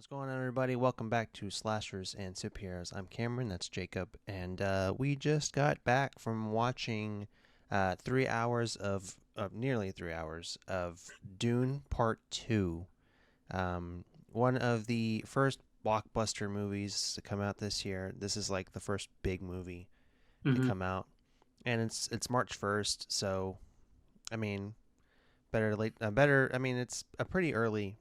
What's going on, everybody? Welcome back to Slashers and Superheroes. I'm Cameron, that's Jacob, and we just got back from watching 3 hours nearly 3 hours of Dune Part 2. One of the first blockbuster movies to come out this year. This is like the first big movie to hmm come out, and it's March 1st, so I mean, better late, better. I mean, it's a pretty early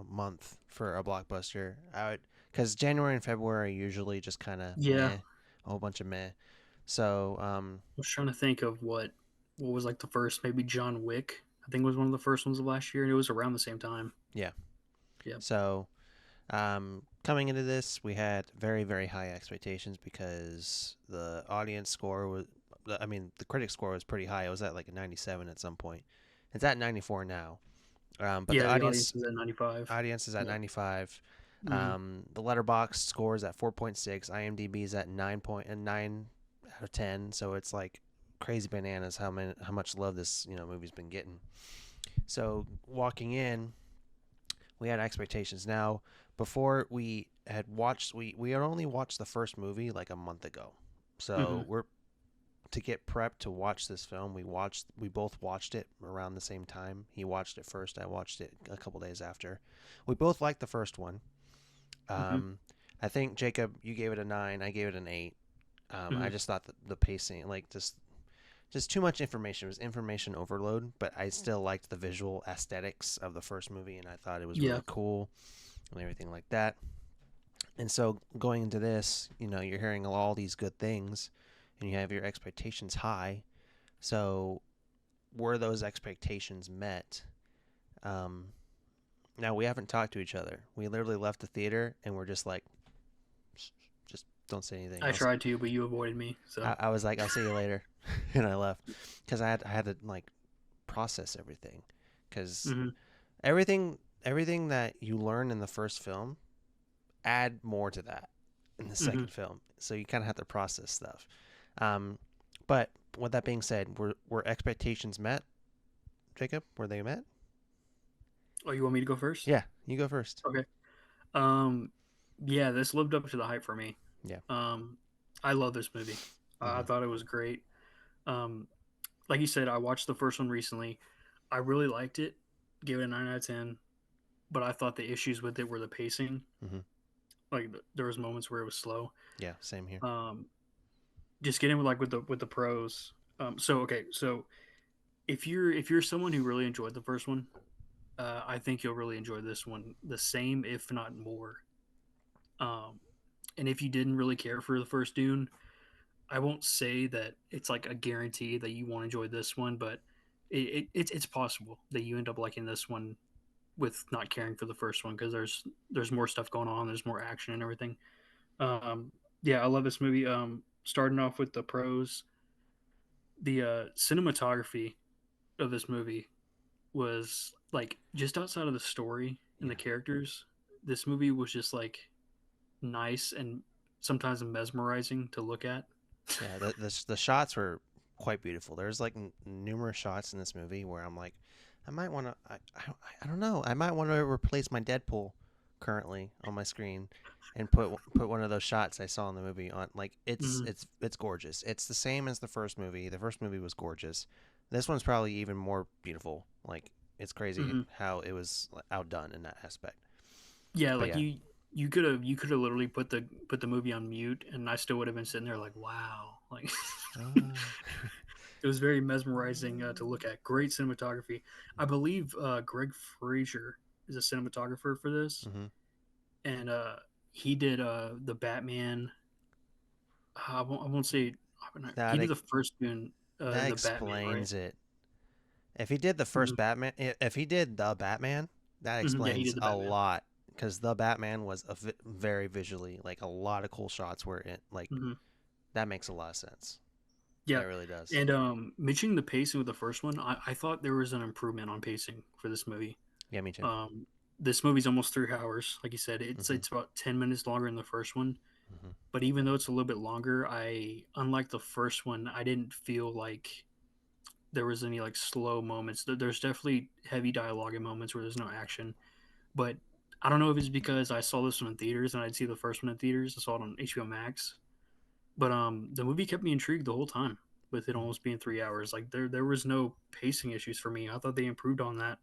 month for a blockbuster. I would because January and February usually just kind of Yeah, meh, a whole bunch of meh. So I was trying to think of what was like the first, maybe John Wick. I think was one of the first ones of last year, and it was around the same time. yeah. Yeah, So coming into this, we had very high expectations because the audience score was, I mean, the critic score was pretty high. It was at like a 97 at some point. It's at 94 now. But the yeah. The audience audience is at 95. audience is at Yeah. 95. hmm The Letterbox score is at 4.6. IMDb is at 9 out of 10. So it's like crazy bananas how much love this movie's been getting. So walking in, we had expectations. Now before we had only watched the first movie like a month ago. hmm So we're to get prepped to watch this film. We both watched it around the same time. He watched it first. I watched it a couple days after. We both liked the first one. hmm Um, I think Jacob, you gave it a 9. I gave it an 8. I hmm just thought the pacing, like just too much information. It was information overload, but I still liked the visual aesthetics of the first movie, and I thought it was Yeah. really cool and everything like that. And so going into this, you're hearing all these good things, and you have your expectations high. So were those expectations met? Um, Now we haven't talked to each other. We literally left the theater and we're just like, just don't say anything. I tried to, but you avoided me. So. I was like, I'll see you later, and I left because I had to like process everything because hmm everything that you learn in the first film add more to that in the hmm second film. So you kind of have to process stuff. Um, but with that being said, were expectations met, Jacob? Were they met? Oh, you want me to go first? Yeah, you go first. Okay. Um, yeah, this lived up to the hype for me. Yeah. Um, I love this movie. I Mm-hmm. thought it was great. Um, like you said, I watched the first one recently. I really liked it. Gave it a 9 out of 10. But I thought the issues with it were the pacing. Mm-hmm. Like there was moments where it was slow. Yeah. Same here. Um, just getting with the pros. So okay, so if you're someone who really enjoyed the first one, I think you'll really enjoy this one the same, if not more. Um, and if you didn't really care for the first Dune, I won't say that it's like a guarantee that you won't enjoy this one, but it's possible that you end up liking this one with not caring for the first one because there's more stuff going on, there's more action and everything. Um, yeah, I love this movie. Starting off with the pros, the cinematography of this movie was like just outside of the story and the Yeah. characters. This movie was just like nice and sometimes mesmerizing to look at. Yeah, the shots were quite beautiful. There's like numerous shots in this movie where I'm like, I might want to. I don't know. I might want to replace my Deadpool currently on my screen and put one of those shots I saw in the movie on. Like hmm it's gorgeous. It's the same as the first movie. The first movie was gorgeous. This one's probably even more beautiful. Like it's crazy hmm how it was outdone in that aspect. Yeah, But like yeah. you could have literally put the movie on mute, and I still would have been sitting there like, wow, like Uh, it was very mesmerizing to look at. Great cinematography. I believe Greg Fraser is a cinematographer for this, hmm and he did the Batman. I won't say he That did the first Dune, that the Batman, right? explains it. If he did the hmm first Batman, if he did the Batman, that Yeah, he explains did the a Batman. lot. Because the Batman was very visually like a lot of cool shots where it like hmm that makes a lot of sense. Yeah, That really does. and mentioning the pacing with the first one, I thought there was an improvement on pacing for this movie. Yeah, me too. Um, this movie's almost 3 hours. Like you said, it's hmm it's about 10 minutes longer than the first one. hmm But even though it's a little bit longer, unlike the first one, I didn't feel like there was any like slow moments. There's definitely heavy dialogue in moments where there's no action, but I don't know if it's because I saw this one in theaters and I'd see the first one in theaters. I saw it on HBO Max, but the movie kept me intrigued the whole time with it Mhm. almost being 3 hours. Like there was no pacing issues for me. I thought they improved on that.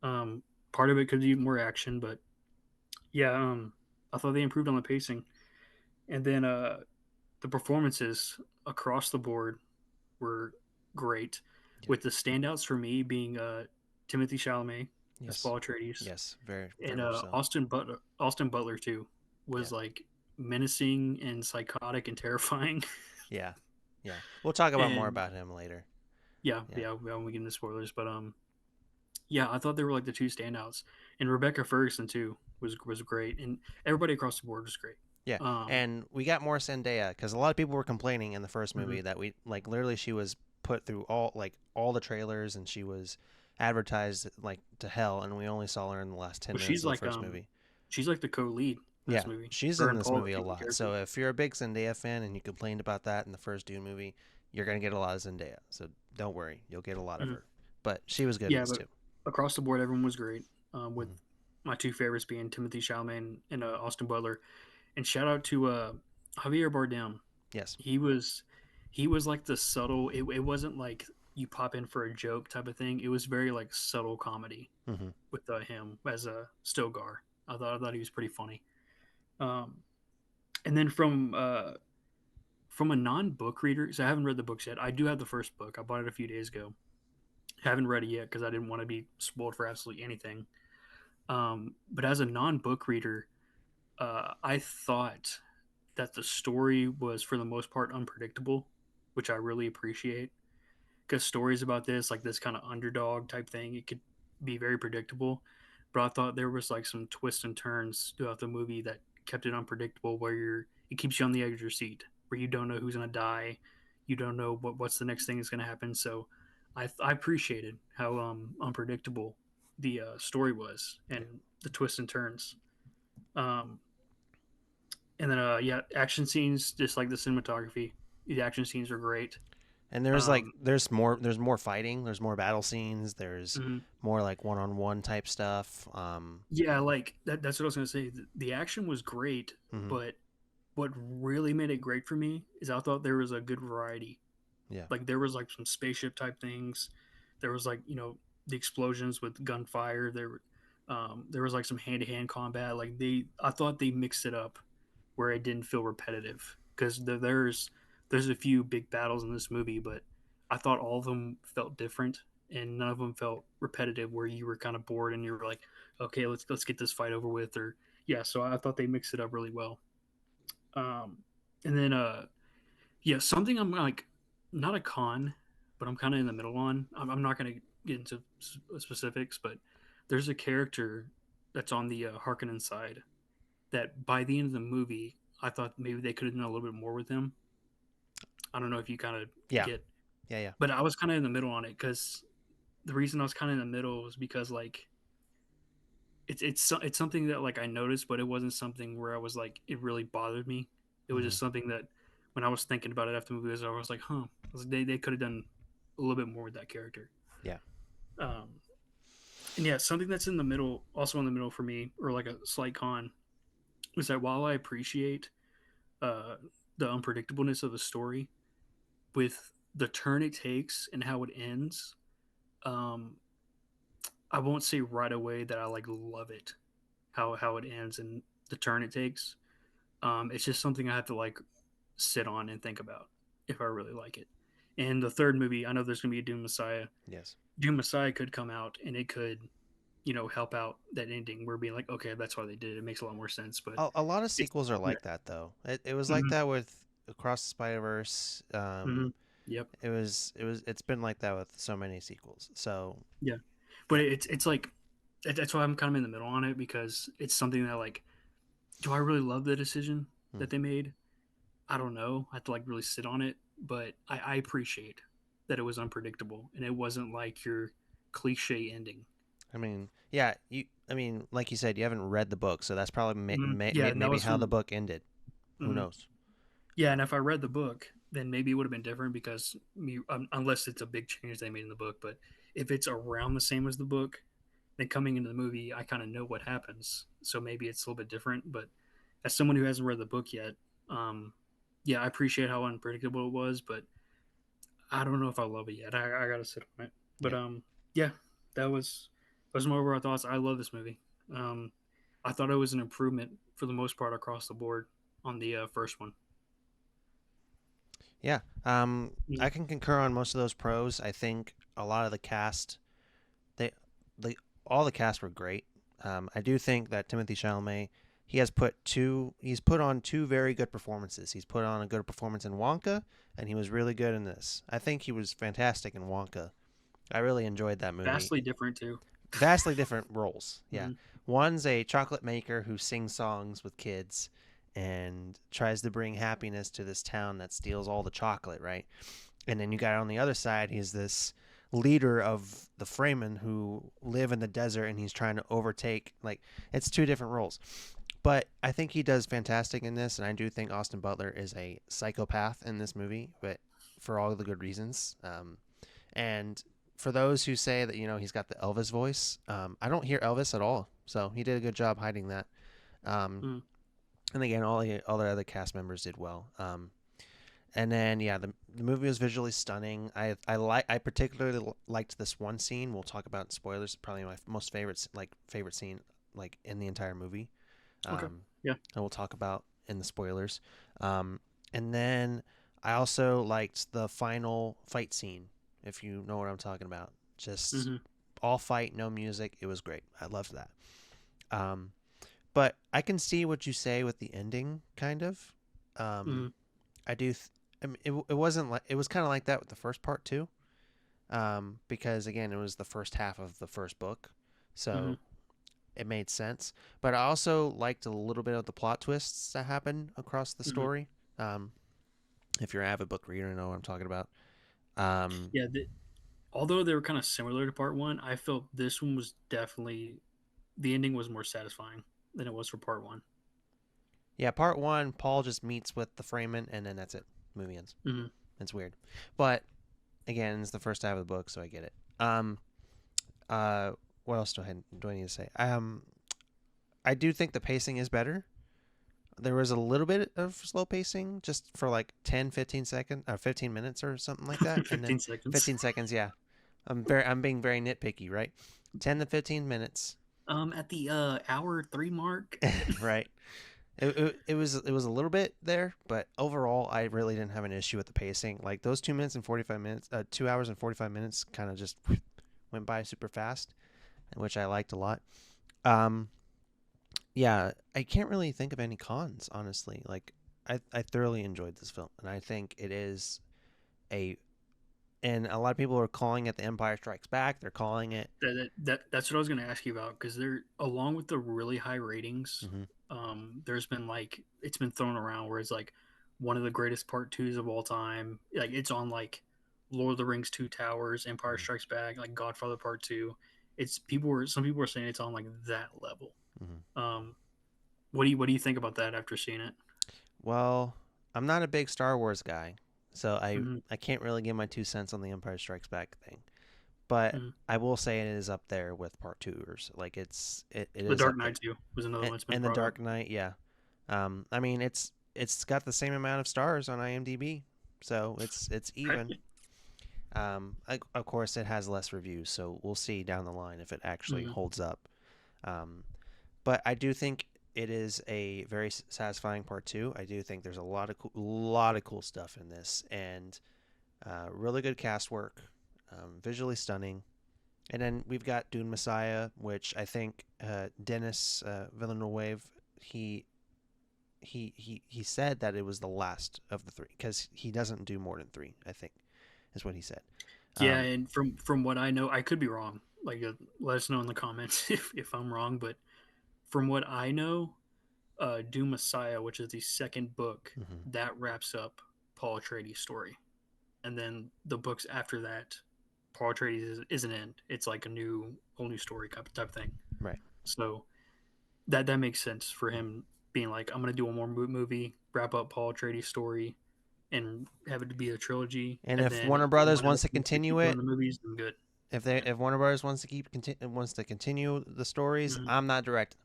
Um, Part of it could be more action, but yeah, I thought they improved on the pacing. And then the performances across the board were great, Yeah. with the standouts for me being Timothy Chalamet as Yes. Paul Atreides, Yes. Very, very and much so. Austin Butler too Yeah. was like menacing and psychotic and terrifying. Yeah. Yeah. We'll talk about more And about him later. yeah, Yeah. yeah, we won't get into spoilers, but yeah, I thought they were like the two standouts, and Rebecca Ferguson too was great, and everybody across the board was great. Yeah. Um, And we got more Zendaya because a lot of people were complaining in the first mhm. movie that we like literally she was put through all the trailers and she was advertised like to hell and we only saw her in the last 10 Well, minutes of the first movie. she's like the co-lead in this Yeah, movie. she's Her in and this Paul are movie a two main lot. So characters. if you're a big Zendaya fan and you complained about that in the first Dune movie, you're gonna get a lot of Zendaya. So don't worry, you'll get a lot of Mhm. her. But she was good in Yeah, this but too. across the board, everyone was great. With Hmm. my two favorites being Timothy Chalamet and Austin Butler. And shout out to Javier Bardem. Yes. He was he was like the subtle. It wasn't like you pop in for a joke type of thing. It was very like subtle comedy Hmm. with him as a Stilgar. I thought he was pretty funny. Um, and then from a non book reader, because I haven't read the books yet. I do have the first book. I bought it a few days ago. Haven't read it yet because I didn't want to be spoiled for absolutely anything. But as a non book reader, I thought that the story was for the most part unpredictable, which I really appreciate. Because stories about this, like this kind of underdog type thing, it could be very predictable. But I thought there was like some twists and turns throughout the movie that kept it unpredictable, where it keeps you on the edge of your seat, where you don't know who's gonna die, you don't know what's the next thing that's gonna happen. So I appreciated how unpredictable the story was Yeah. and the twists and turns. Um, and then yeah, action scenes, just like the cinematography, the action scenes are great. And there's like Um, there's more fighting, there's more battle scenes, there's mhm. more like one-on-one type stuff. Yeah, like that's what I was gonna say. The action was great, Hmm. but what really made it great for me is I thought there was a good variety. Yeah. Like there was like some spaceship type things. There was like the explosions with gunfire. There was like some hand to hand combat. Like I thought they mixed it up where it didn't feel repetitive because there's a few big battles in this movie, but I thought all of them felt different and none of them felt repetitive where you were kind of bored and you were like, okay, let's get this fight over with. Or yeah, so I thought they mixed it up really well. Um, and then yeah, something I'm like not a con, but I'm kind of in the middle on. I'm not going to get into specifics, but there's a character that's on the Harkonnen side that by the end of the movie, I thought maybe they could have done a little bit more with him. I don't know if you kind of Yeah. get, Yeah. Yeah. but I was kind of in the middle on it because the reason I was kind of in the middle was because like it's something that like I noticed, but it wasn't something where I was like it really bothered me. It was Hmm. just something that when I was thinking about it after the movie, I was like, huh, they could have done a little bit more with that character. Yeah. Um, and yeah, something that's in the middle, also in the middle for me, or like a slight con, is that while I appreciate uh, the unpredictableness of the story, with the turn it takes and how it ends, um, I won't say right away that I like love it, how it ends and the turn it takes. It's just something I have to like sit on and think about if I really like it. And the third movie, I know there's going to be a Doom Messiah. Yes. Doom Messiah could come out and it could, help out that ending. We're being like, okay, that's why they did it. It makes a lot more sense. But A lot of it's sequels are like that though. It was like mm-hmm, that with Across the Spider Verse. mm-hmm, yep, It's been like that with so many sequels. So yeah. But yeah. it's like that's why I'm kind of in the middle on it because it's something that like, do I really love the decision Hmm. that they made? I don't know. I have to like really sit on it, but I appreciate that it was unpredictable and it wasn't like your cliche ending. I mean, yeah. I mean, like you said, you haven't read the book, so that's probably Yeah, and that maybe was how the from. book ended. Who Mhm. knows? Yeah, and if I read the book, then maybe it would have been different because unless it's a big change they made in the book, but if it's around the same as the book, then coming into the movie, I kind of know what happens, so maybe it's a little bit different. But as someone who hasn't read the book yet, um, yeah, I appreciate how unpredictable it was, but I don't know if I love it yet. I gotta sit on it. But Yeah. yeah, that was my overall thoughts. I love this movie. Um, I thought it was an improvement for the most part across the board on the first one. Yeah. Mm, I can concur on most of those pros. I think a lot of the cast, they, they, all the cast were great. I do think that Timothy Chalamet, he's put on two very good performances. He's put on a good performance in Wonka, and he was really good in this. I think he was fantastic in Wonka. I really enjoyed that movie. Vastly different too. Vastly different roles. Yeah. Mm, One's a chocolate maker who sings songs with kids and tries to bring happiness to this town that steals all the chocolate, right? And then you got on the other side, he's this leader of the Fremen who live in the desert and he's trying to overtake, like, it's two different roles. But I think he does fantastic in this, and I do think Austin Butler is a psychopath in this movie, but for all the good reasons. And for those who say that he's got the Elvis voice, I don't hear Elvis at all. So he did a good job hiding that. Um, mm, and again, all the other cast members did well. And then yeah, the movie was visually stunning. I particularly liked this one scene. We'll talk about in spoilers. Probably my most favorite scene like in the entire movie. okay. Um, Yeah. and we'll talk about in the spoilers. Um, and then I also liked the final fight scene. If you know what I'm talking about, just Mm-hmm. all fight, no music. It was great. I loved that. Um, but I can see what you say with the ending, kind of. Mm-hmm. Um, I do. I mean, it wasn't like it was kind of like that with the first part too, because again, it was the first half of the first book, Mm-hmm. so it made sense. But I also liked a little bit of the plot twists that happen across the Mm-hmm. story. If you're an avid book reader, you know what I'm talking about. Um, Yeah. Although they were kind of similar to part one, I felt this one was definitely the ending was more satisfying than it was for part one. yeah, part one, Paul just meets with the Freeman, and then that's it. Movie ends. Mm-hmm. It's weird, but again, it's the first half of the book, so I get it. Uh, what else do I need to say? I do think the pacing is better. There was a little bit of slow pacing just for like 10, 15 seconds or 15 minutes or something like that. And then 15 seconds. 15 seconds, yeah. I'm being very nitpicky, right? 10 to 15 minutes. At the hour three mark. Right. It was a little bit there, but overall I really didn't have an issue with the pacing. Like those 2 minutes and 45 minutes, 2 hours and 45 minutes kind of just went by super fast, which I liked a lot. Um, yeah, I can't really think of any cons, honestly. Like, I thoroughly enjoyed this film, and I think it is a. And a lot of people are calling it The Empire Strikes Back. They're calling it. That's what I was going to ask you about because they're along with the really high ratings. Hmm. There's been like it's been thrown around where it's like one of the greatest part twos of all time. Like it's on like Lord of the Rings, Two Towers, Empire Hmm. Strikes Back, like Godfather Part Two. It's some people are saying it's on like that level. Hmm. Um, what do you think about that after seeing it? Well, I'm not a big Star Wars guy, so Mm-hmm, I can't really give my 2 cents on The Empire Strikes Back thing. But mm-hmm. I will say it is up there with Part Two, or like it The is Dark up there. Knight too was another one that's been And The brought up. Dark Knight, yeah. I mean it's got the same amount of stars on IMDb, so it's even. Of course, it has less reviews, so we'll see down the line if it actually Mm-hmm, holds up. Um, but I do think it is a very satisfying part two. I do think there's a lot of cool stuff in this, and really good cast work, visually stunning. And then we've got Dune Messiah, which I think Dennis Villeneuve he he said that it was the last of the three because he doesn't do more than three. I think is what he said. Yeah, Um, and from what I know, I could be wrong. Like, let us know in the comments if I'm wrong. But from what I know, Doom Messiah, which is the second book, mhm. that wraps up Paul Atreides' story, and then the books after that, Paul Atreides is an end. It's like a whole new story type thing. Right. So that makes sense for him being like, I'm gonna do one more movie, wrap up Paul Atreides' story, and have it to be a trilogy, And and if then Warner if Brothers anyone wants else to wants to continue keep doing it, the movies, then good. If Warner Brothers wants to continue the stories, Mhm. I'm not directing.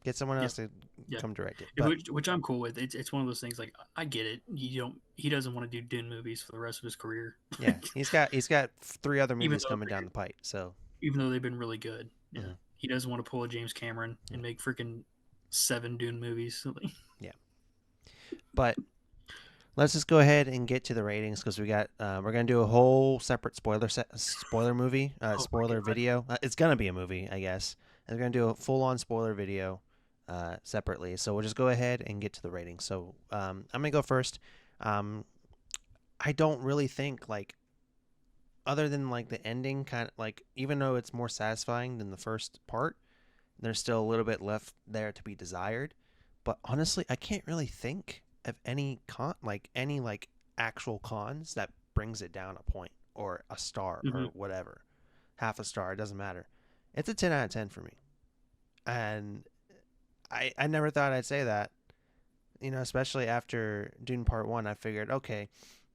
Get someone Yeah, else to yeah. come direct it. But Which I'm cool with. It's one of those things like I get it. You don't. He doesn't want to do Dune movies for the rest of his career. yeah, he's got three other even movies though coming down the pipe. So even though they've been really good. Yeah, mhm, he doesn't want to pull a James Cameron yeah, and make freaking 7 Dune movies. yeah. But let's just go ahead and get to the ratings because we're gonna do a whole separate spoiler movie, Oh my spoiler god. video. It's gonna be a movie, I guess. And we're gonna do a full on spoiler video separately. So we'll just go ahead and get to the ratings. So I'm gonna go first. Um, I don't really think like other than like the ending, kind of like even though it's more satisfying than the first part, there's still a little bit left there to be desired. But honestly, I can't really think of any like actual cons that brings it down a point or a star Hmm. or whatever. Half a star, it doesn't matter. It's a 10 out of 10 for me. And I never thought I'd say that. Especially after Dune Part 1, I figured, okay,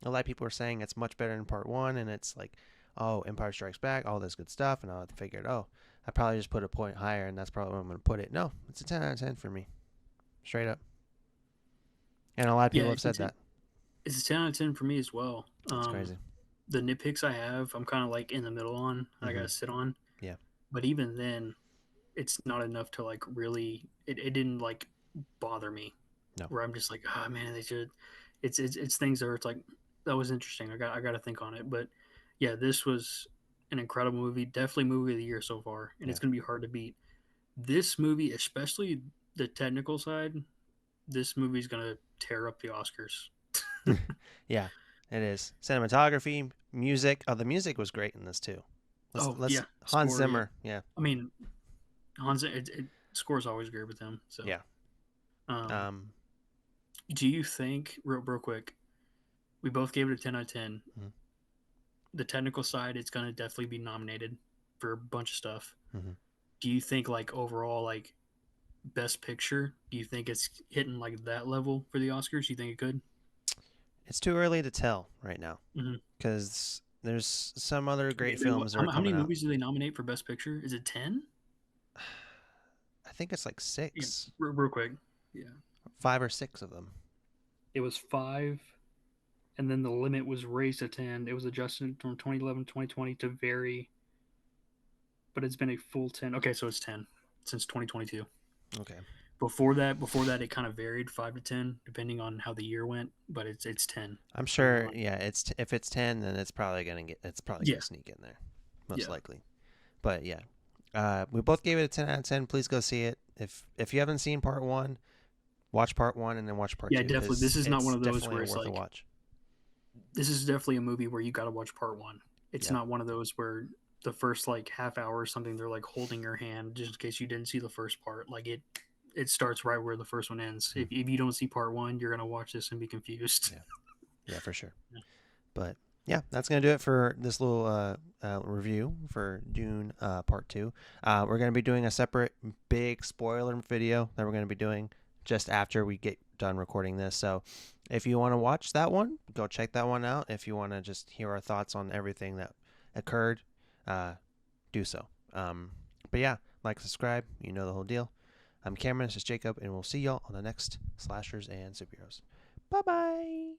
a lot of people are saying it's much better than Part 1 and it's like, oh, Empire Strikes Back, all this good stuff, and I figured, oh, I probably just put a point higher, and that's probably where I'm going to put it. No, it's a 10 out of 10 for me, straight up. And a lot of Yeah, people have said that. it's a 10 out of 10 for me as well. It's crazy. The nitpicks I have, I'm kind of like in the middle on. I Mm-hmm. gotta sit on. Yeah. But even then, it's not enough to like really. It didn't like bother me. No. Where I'm just like, oh man, they should. It's things that are it's like that was interesting. I got to think on it. But yeah, this was an incredible movie. Definitely movie of the year so far, and Yeah. it's gonna be hard to beat. This movie, especially the technical side, this movie's gonna tear up the Oscars. Yeah. It is cinematography, music. Oh, the music was great in this too. Let's Oh let's yeah, Hans score. Yeah, Zimmer. Yeah. I mean Hans. Scores always great with him. So, Yeah. um, Um. do you think real quick? We both gave it a 10 out of 10. Mm-hmm. The technical side, it's gonna definitely be nominated for a bunch of stuff. Mm-hmm. Do you think like overall like best picture? Do you think it's hitting like that level for the Oscars? Do you think it could? It's too early to tell right now Mm-hmm. because there's some other Okay, great films that are how many coming out. movies do they nominate for best picture? Is it 10? I think it's like Yeah, six, real quick. Yeah, 5 or 6 of them. it was 5, and then the limit was raised to 10. It was adjusted from 2011 2020 to vary, but it's been a full 10. Okay, so it's 10 since 2022. Okay. Before that, it kind of varied 5 to 10 depending on how the year went, but it's 10 I'm from the sure. line. Yeah, if it's 10, then it's probably Yeah, gonna sneak in there, most yeah, likely. But yeah, we both gave it a 10 out of 10. Please go see it. If you haven't seen part one, watch part one and then watch part yeah. two Definitely, because this is not one it's of those definitely where a it's worth a like watch. this is definitely a movie where you got to watch part one. It's Yeah. not one of those where the first like half hour or something they're like holding your hand just in case you didn't see the first part. Like it starts right where the first one ends. Mhm. If you don't see part one, you're gonna watch this and be confused. Yeah. Yeah, for sure. But yeah, that's gonna do it for this little review for Dune Part Two. We're gonna be doing a separate big spoiler video that we're gonna be doing just after we get done recording this. So if you want to watch that one, go check that one out. If you want to just hear our thoughts on everything that occurred, uh, do so. But yeah, like, subscribe. You know the whole deal. I'm Cameron. This is Jacob, and we'll see y'all on the next Slashers and Superheroes. Bye bye.